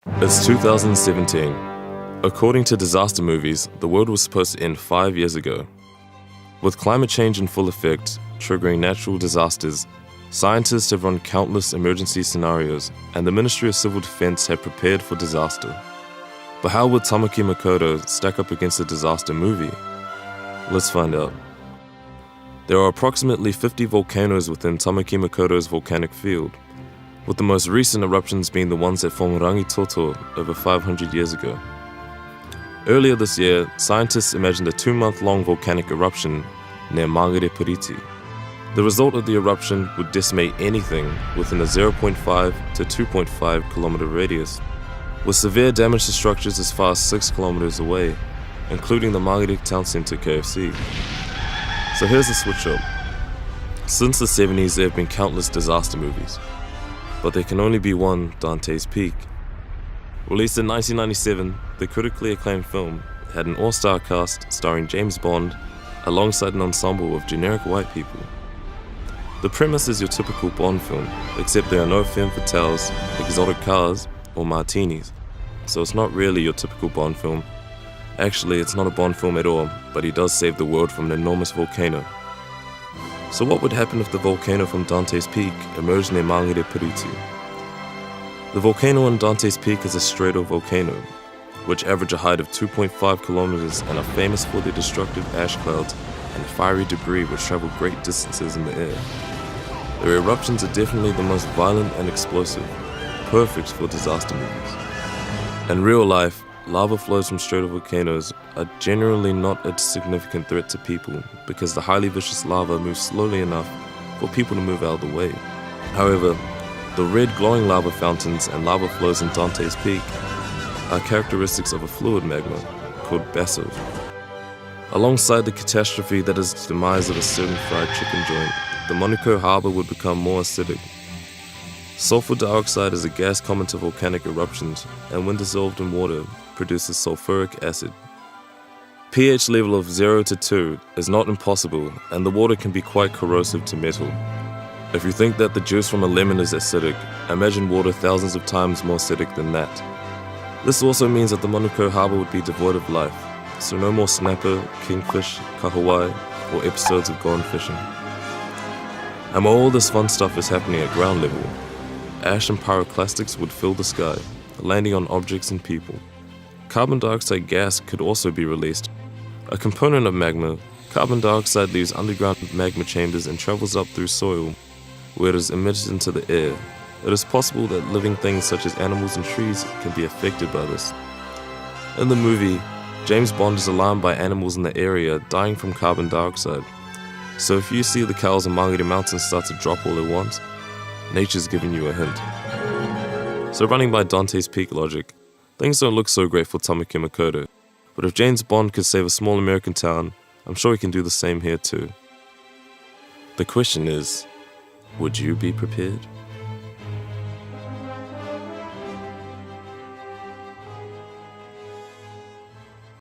It's 2017. According to disaster movies, the world was supposed to end 5 years ago. With climate change in full effect, triggering natural disasters, scientists have run countless emergency scenarios, and the Ministry of Civil Defense had prepared for disaster. But how would Tamaki Makaurau stack up against a disaster movie? Let's find out. There are approximately 50 volcanoes within Tamaki Makaurau's volcanic field, with the most recent eruptions being the ones that formed Rangitoto over 500 years ago. Earlier this year, scientists imagined a 2-month-long volcanic eruption near Mangere Piriti. The result of the eruption would decimate anything within a 0.5 to 2.5 kilometer radius, with severe damage to structures as far as 6 kilometers away, including the Mangere Town Centre KFC. So here's the switch up. Since the 70s, there have been countless disaster movies, but there can only be one Dante's Peak. Released in 1997, the critically acclaimed film had an all-star cast starring James Bond alongside an ensemble of generic white people. The premise is your typical Bond film, except there are no femme fatales, exotic cars, or martinis, so it's not really your typical Bond film. Actually, it's not a Bond film at all, but he does save the world from an enormous volcano. So what would happen if the volcano from Dante's Peak emerged near Mangere Piriti? The volcano on Dante's Peak is a stratovolcano, which average a height of 2.5 kilometers and are famous for their destructive ash clouds and fiery debris which travel great distances in the air. Their eruptions are definitely the most violent and explosive, perfect for disaster movies. In real life, lava flows from stratovolcanoes are generally not a significant threat to people because the highly vicious lava moves slowly enough for people to move out of the way. However, the red glowing lava fountains and lava flows in Dante's Peak are characteristics of a fluid magma called basalt. Alongside the catastrophe that is the demise of a certain fried chicken joint, the Manukau harbour would become more acidic. Sulfur dioxide is a gas common to volcanic eruptions, and when dissolved in water, produces sulfuric acid. pH level of 0 to 2 is not impossible, and the water can be quite corrosive to metal. If you think that the juice from a lemon is acidic, imagine water thousands of times more acidic than that. This also means that the Manukau harbour would be devoid of life, so no more snapper, kingfish, kahawai, or episodes of gone fishing. And while all this fun stuff is happening at ground level, ash and pyroclastics would fill the sky, landing on objects and people. Carbon dioxide gas could also be released. A component of magma, carbon dioxide leaves underground magma chambers and travels up through soil, where it is emitted into the air. It is possible that living things such as animals and trees can be affected by this. In the movie, James Bond is alarmed by animals in the area dying from carbon dioxide. So if you see the cows in Mangere Mountain start to drop all at once, nature's giving you a hint. So running by Dante's Peak logic, things don't look so great for Tamaki Makaurau, but if James Bond could save a small American town, I'm sure he can do the same here too. The question is, would you be prepared?